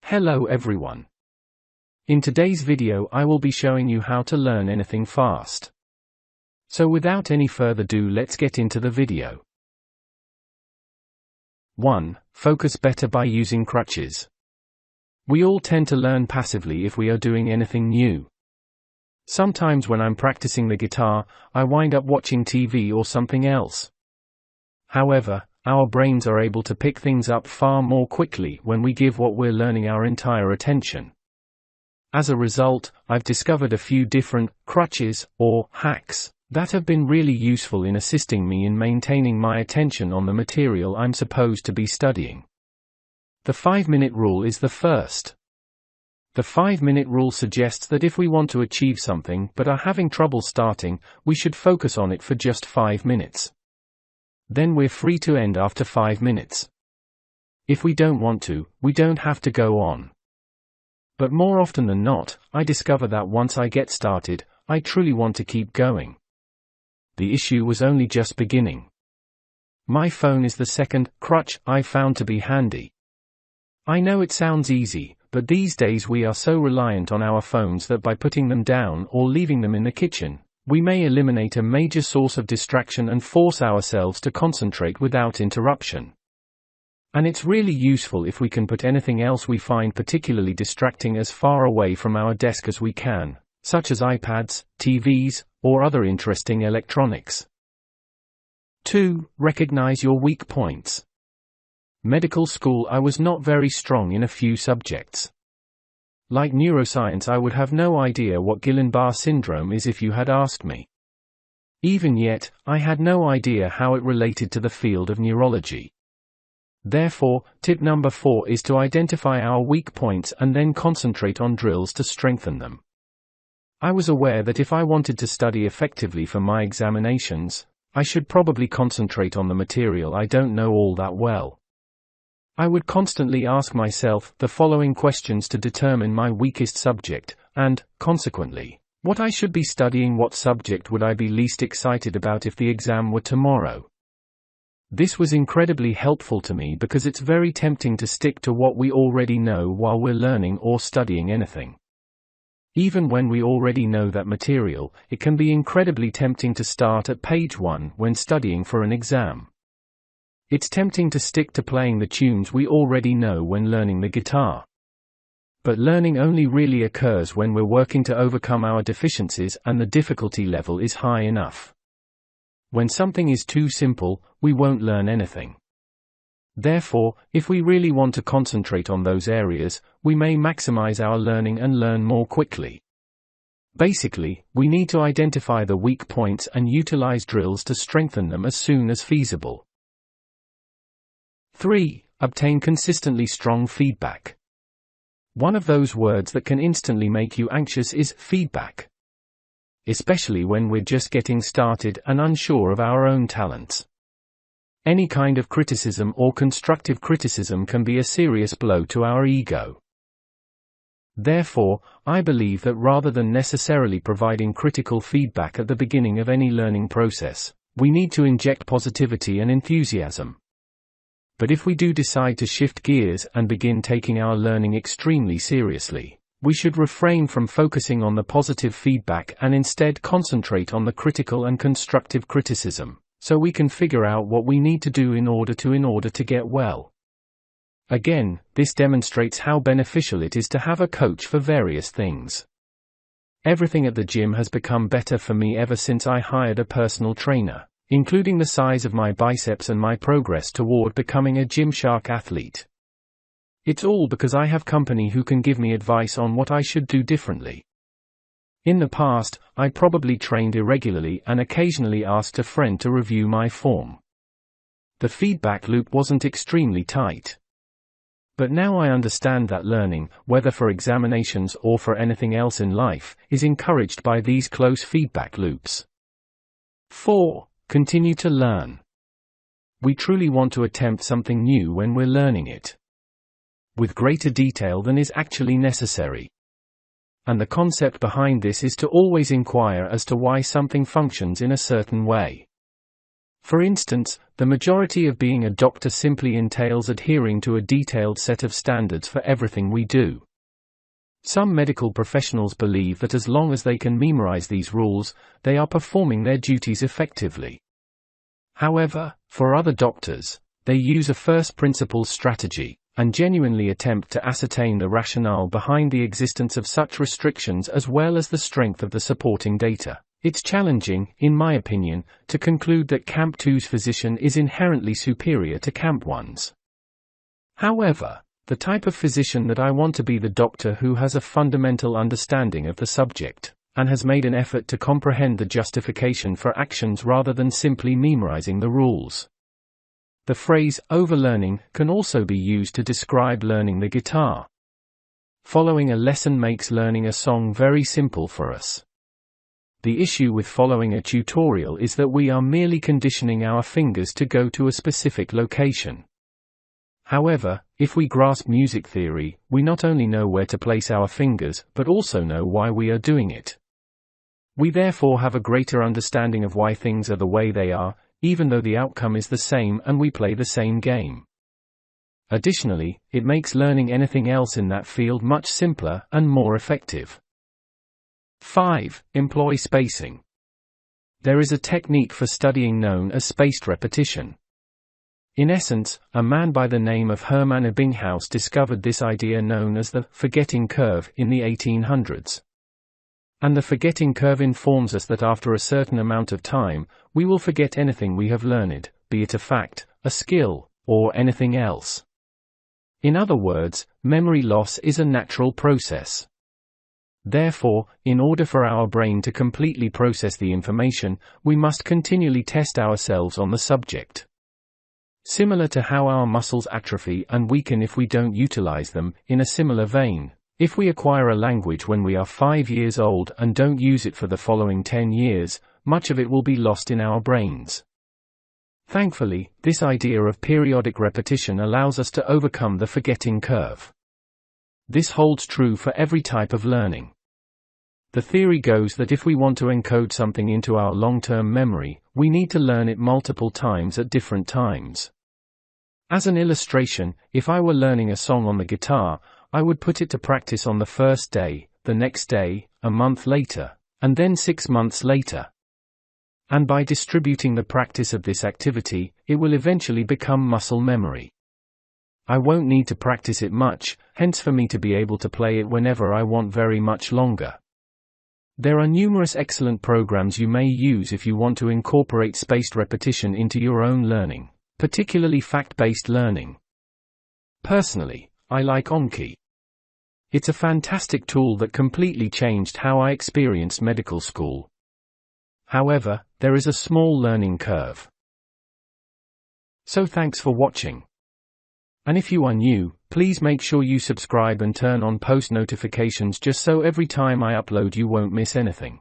Hello everyone. In today's video I will be showing you how to learn anything fast. So without any further ado, let's get into the video. 1. Focus better by using crutches. We all tend to learn passively if we are doing anything new. Sometimes when I'm practicing the guitar, I wind up watching TV or something else. However, our brains are able to pick things up far more quickly when we give what we're learning our entire attention. As a result, I've discovered a few different crutches, or hacks, that have been really useful in assisting me in maintaining my attention on the material I'm supposed to be studying. The 5-minute rule is the first. The 5-minute rule suggests that if we want to achieve something but are having trouble starting, we should focus on it for just 5 minutes. Then we're free to end after 5 minutes. If we don't want to, we don't have to go on. But more often than not, I discover that once I get started, I truly want to keep going. The issue was only just beginning. My phone is the second crutch I found to be handy. I know it sounds easy, but these days we are so reliant on our phones that by putting them down or leaving them in the kitchen, we may eliminate a major source of distraction and force ourselves to concentrate without interruption. And it's really useful if we can put anything else we find particularly distracting as far away from our desk as we can, such as iPads, TVs, or other interesting electronics. 2. Recognize your weak points. Medical school, I was not very strong in a few subjects. Like neuroscience, I would have no idea what Guillain-Barré syndrome is if you had asked me. Even yet, I had no idea how it related to the field of neurology. Therefore, tip number 4 is to identify our weak points and then concentrate on drills to strengthen them. I was aware that if I wanted to study effectively for my examinations, I should probably concentrate on the material I don't know all that well. I would constantly ask myself the following questions to determine my weakest subject, and, consequently, what I should be studying. What subject would I be least excited about if the exam were tomorrow? This was incredibly helpful to me because it's very tempting to stick to what we already know while we're learning or studying anything. Even when we already know that material, it can be incredibly tempting to start at page 1 when studying for an exam. It's tempting to stick to playing the tunes we already know when learning the guitar. But learning only really occurs when we're working to overcome our deficiencies and the difficulty level is high enough. When something is too simple, we won't learn anything. Therefore, if we really want to concentrate on those areas, we may maximize our learning and learn more quickly. Basically, we need to identify the weak points and utilize drills to strengthen them as soon as feasible. 3. Obtain consistently strong feedback. One of those words that can instantly make you anxious is feedback. Especially when we're just getting started and unsure of our own talents. Any kind of criticism or constructive criticism can be a serious blow to our ego. Therefore, I believe that rather than necessarily providing critical feedback at the beginning of any learning process, we need to inject positivity and enthusiasm. But if we do decide to shift gears and begin taking our learning extremely seriously, we should refrain from focusing on the positive feedback and instead concentrate on the critical and constructive criticism, so we can figure out what we need to do in order to get well. Again, this demonstrates how beneficial it is to have a coach for various things. Everything at the gym has become better for me ever since I hired a personal trainer, including the size of my biceps and my progress toward becoming a Gymshark athlete. It's all because I have company who can give me advice on what I should do differently. In the past, I probably trained irregularly and occasionally asked a friend to review my form. The feedback loop wasn't extremely tight. But now I understand that learning, whether for examinations or for anything else in life, is encouraged by these close feedback loops. 4. Continue to learn. We truly want to attempt something new when we're learning it, with greater detail than is actually necessary. And the concept behind this is to always inquire as to why something functions in a certain way. For instance, the majority of being a doctor simply entails adhering to a detailed set of standards for everything we do. Some medical professionals believe that as long as they can memorize these rules, they are performing their duties effectively. However, for other doctors, they use a first principles strategy, and genuinely attempt to ascertain the rationale behind the existence of such restrictions as well as the strength of the supporting data. It's challenging, in my opinion, to conclude that Camp 2's physician is inherently superior to Camp 1's. However, the type of physician that I want to be the doctor who has a fundamental understanding of the subject, and has made an effort to comprehend the justification for actions rather than simply memorizing the rules. The phrase, overlearning, can also be used to describe learning the guitar. Following a lesson makes learning a song very simple for us. The issue with following a tutorial is that we are merely conditioning our fingers to go to a specific location. However, if we grasp music theory, we not only know where to place our fingers, but also know why we are doing it. We therefore have a greater understanding of why things are the way they are, even though the outcome is the same and we play the same game. Additionally, it makes learning anything else in that field much simpler and more effective. 5. Employ spacing. There is a technique for studying known as spaced repetition. In essence, a man by the name of Hermann Ebbinghaus discovered this idea known as the forgetting curve in the 1800s. And the forgetting curve informs us that after a certain amount of time, we will forget anything we have learned, be it a fact, a skill, or anything else. In other words, memory loss is a natural process. Therefore, in order for our brain to completely process the information, we must continually test ourselves on the subject. Similar to how our muscles atrophy and weaken if we don't utilize them, in a similar vein, if we acquire a language when we are 5 years old and don't use it for the following 10 years, much of it will be lost in our brains. Thankfully, this idea of periodic repetition allows us to overcome the forgetting curve. This holds true for every type of learning. The theory goes that if we want to encode something into our long-term memory, we need to learn it multiple times at different times. As an illustration, if I were learning a song on the guitar, I would put it to practice on the first day, the next day, a month later, and then 6 months later. And by distributing the practice of this activity, it will eventually become muscle memory. I won't need to practice it much, hence for me to be able to play it whenever I want very much longer. There are numerous excellent programs you may use if you want to incorporate spaced repetition into your own learning, particularly fact-based learning. Personally, I like Anki. It's a fantastic tool that completely changed how I experienced medical school. However, there is a small learning curve. So thanks for watching. And if you are new, please make sure you subscribe and turn on post notifications just so every time I upload you won't miss anything.